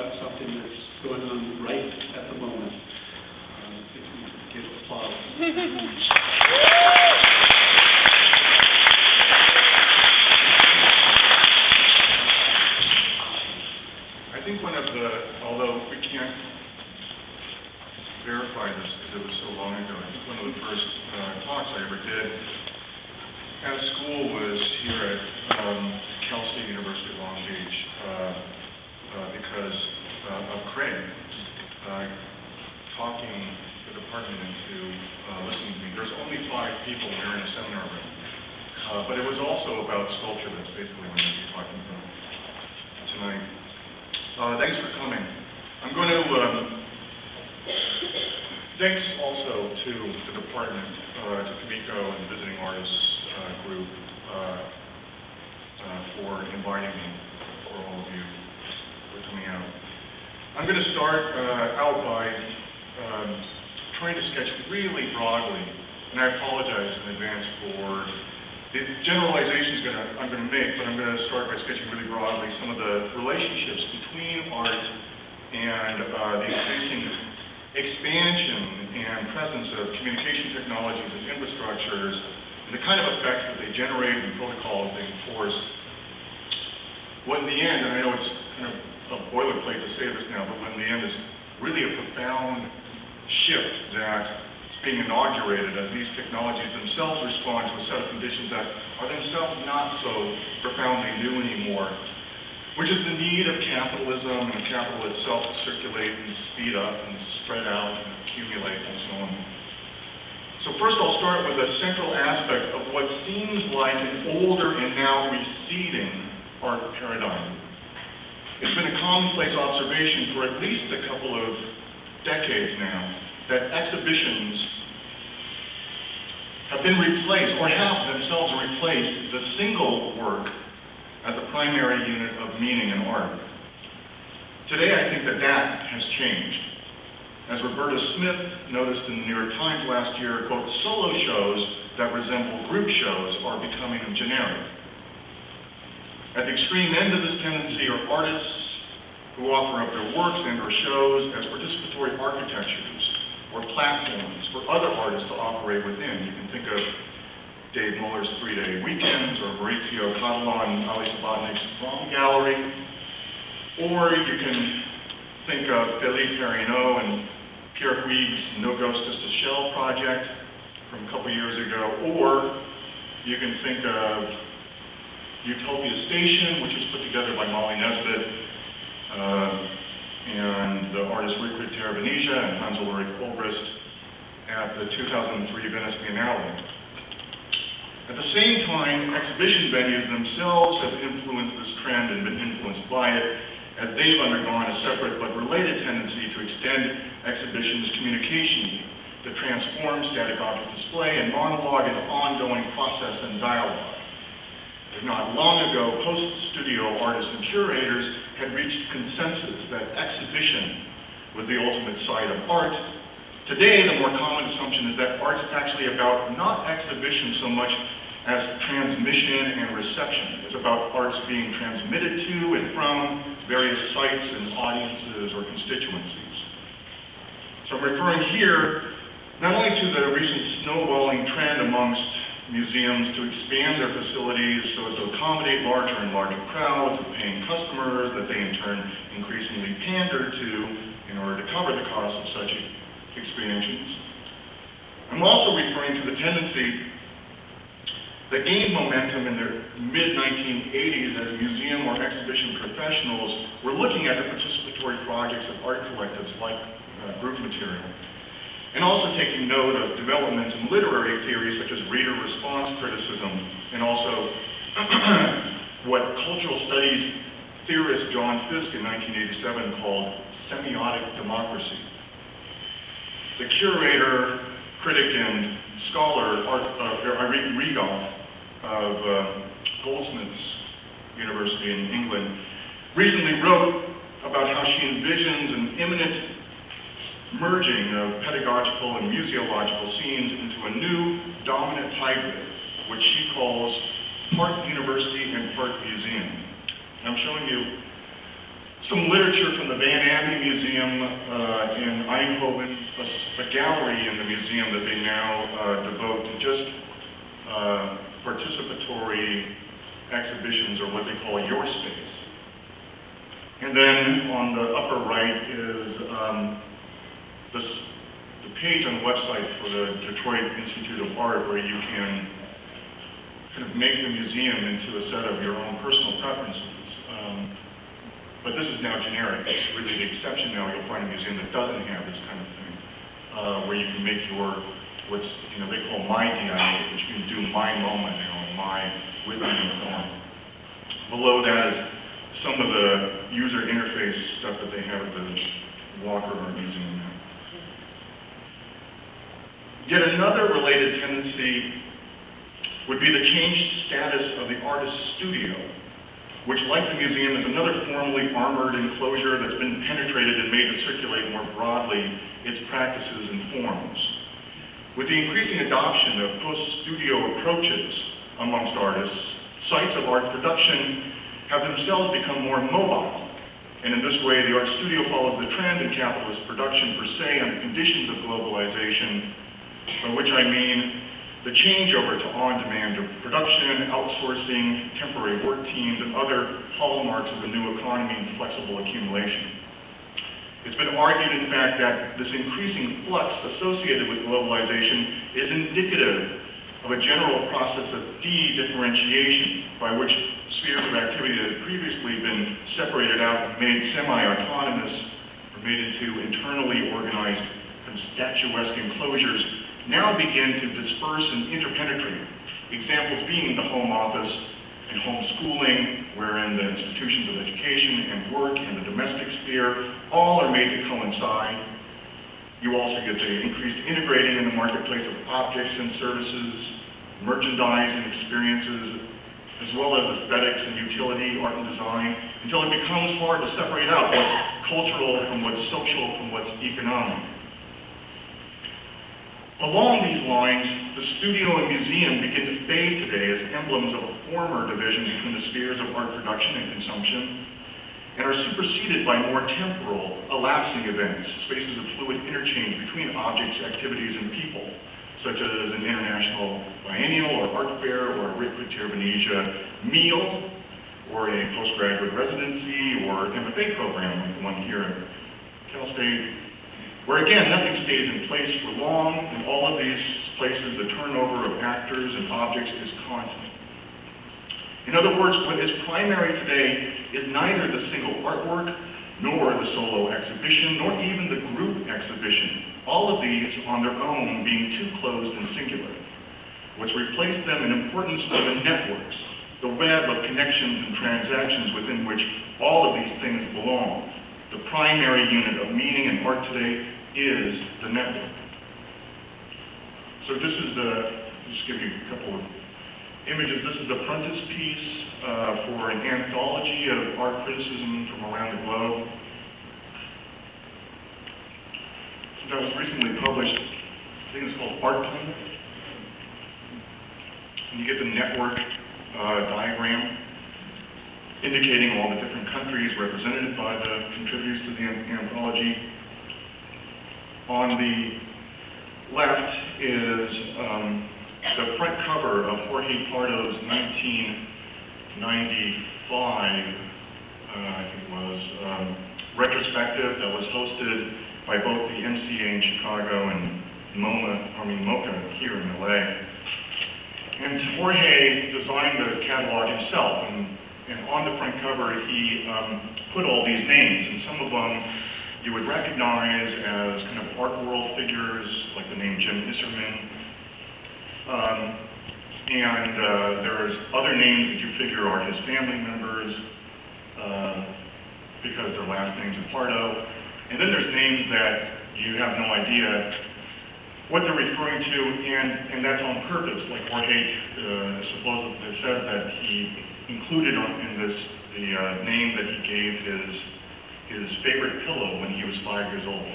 about something that's going on right at the moment. If you could give applause. I think one of the, although we can't verify this because it was so long ago, I think one of the first talks I ever did at a school was here at Cal State University of Long Beach because of Craig talking the department into listening to me. There's only 5 people we were in a seminar room, but it was also about sculpture. That's basically what I'm going to be talking about tonight. Thanks for coming. I'm going to thanks also to the department, to Kamiko and the Visiting Artists group for inviting me, for all of you for coming out. I'm going to start out by trying to sketch really broadly, and I apologize in advance for the generalizations I'm going to make, but I'm going to start by sketching really broadly some of the relationships between art and the increasing expansion and presence of communication technologies and infrastructures, and the kind of effects that they generate and protocols they enforce. What in the end, and I know it's kind of a boilerplate to say this now, but what in the end is really a profound shift that being inaugurated as these technologies themselves respond to a set of conditions that are themselves not so profoundly new anymore, which is the need of capitalism and capital itself to circulate and speed up and spread out and accumulate and so on. So first I'll start with a central aspect of what seems like an older and now receding art paradigm. It's been a commonplace observation for at least a couple of decades now that exhibitions have been replaced, or have themselves replaced, the single work as a primary unit of meaning in art. Today, I think that has changed. As Roberta Smith noticed in the New York Times last year, quote, solo shows that resemble group shows are becoming generic. At the extreme end of this tendency are artists who offer up their works and or shows as participatory architectures or platforms for other artists to operate within. You can think of Dave Muller's 3-Day Weekends, or Maurizio Catala and Ali Sabatnik's Wrong Gallery, or you can think of Philippe Perrineau and Pierre Huyghe's No Ghost Just a Shell project from a couple years ago, or you can think of Utopia Station, which was put together by Molly Nesbitt, and the artist Richard Terra-Venetia and Hans-Ulrich Obrist at the 2003 Venice Biennale. At the same time, exhibition venues themselves have influenced this trend and been influenced by it, as they've undergone a separate but related tendency to extend exhibitions' communication to transform static object display and monologue into ongoing process and dialogue. If not long ago, post-studio artists and curators had reached consensus that exhibition was the ultimate site of art. Today, the more common assumption is that art's actually about not exhibition so much as transmission and reception. It's about arts being transmitted to and from various sites and audiences or constituencies. So I'm referring here not only to the recent snowballing trend amongst museums to expand their facilities so as to accommodate larger and larger crowds of paying customers that they in turn increasingly pander to in order to cover the cost of such expansions. I'm also referring to the tendency that gained momentum in the mid-1980s as museum or exhibition professionals were looking at the participatory projects of art collectives like group material, and also taking note of developments in literary theories such as reader response criticism, and also what cultural studies theorist John Fiske in 1987 called semiotic democracy. The curator, critic, and scholar Irene Regal of Goldsmiths University in England recently wrote about how she envisions an imminent merging of pedagogical and museological scenes into a new dominant hybrid, which she calls part university and part museum. I'm showing you some literature from the Van Abbey Museum in Eindhoven, a gallery in the museum that they now devote to just participatory exhibitions, or what they call your space. And then on the upper right is the page on the website for the Detroit Institute of Art, where you can kind of make the museum into a set of your own personal preferences. But this is now generic. It's really the exception now. You'll find a museum that doesn't have this kind of thing, where you can make your, what's, they call my DIA, which you can do my moment, my with me and so on. Below that is some of the user interface stuff that they have at the Walker Art Museum now. Yet another related tendency would be the changed status of the artist's studio, which, like the museum, is another formally armored enclosure that's been penetrated and made to circulate more broadly its practices and forms. With the increasing adoption of post-studio approaches amongst artists, sites of art production have themselves become more mobile. And in this way, the art studio follows the trend in capitalist production per se on the conditions of globalization, by which I mean the changeover to on-demand production, outsourcing, temporary work teams, and other hallmarks of the new economy and flexible accumulation. It's been argued, in fact, that this increasing flux associated with globalization is indicative of a general process of de-differentiation, by which spheres of activity that had previously been separated out and made semi-autonomous, or made into internally organized and statuesque enclosures, now begin to disperse and interpenetrate. Examples being the home office and homeschooling, wherein the institutions of education and work and the domestic sphere all are made to coincide. You also get the increased integrating in the marketplace of objects and services, merchandise and experiences, as well as aesthetics and utility, art and design, until it becomes hard to separate out what's cultural from what's social from what's economic. Along these lines, the studio and museum begin to fade today as emblems of a former division between the spheres of art production and consumption, and are superseded by more temporal, elapsing events, spaces of fluid interchange between objects, activities, and people, such as an international biennial or art fair, or a Rick Venetia meal, or a postgraduate residency, or MFA program like the one here at Cal State, where again, nothing stays in place for long. In all of these places, the turnover of actors and objects is constant. In other words, what is primary today is neither the single artwork, nor the solo exhibition, nor even the group exhibition. All of these, on their own, being too closed and singular. What's replaced them in importance are the networks, the web of connections and transactions within which all of these things belong. The primary unit of meaning in art today is the network. So this is just give you a couple of images. This is the frontispiece for an anthology of art criticism from around the globe. So that was recently published. I think it's called Art Planet. And you get the network diagram indicating all the different countries represented by the contributors to the anthology. On the left is the front cover of Jorge Pardo's 1995, I think it was, retrospective that was hosted by both the MCA in Chicago and MoCA here in LA. And Jorge designed the catalog himself, and on the front cover he put all these names, and some of them you would recognize as kind of art world figures, like the name Jim Isserman. There's other names that you figure are his family members, because their last names are Pardo. And then there's names that you have no idea what they're referring to, and that's on purpose. Like Jorge supposedly said that he included in this the name that he gave his favorite pillow when he was 5 years old.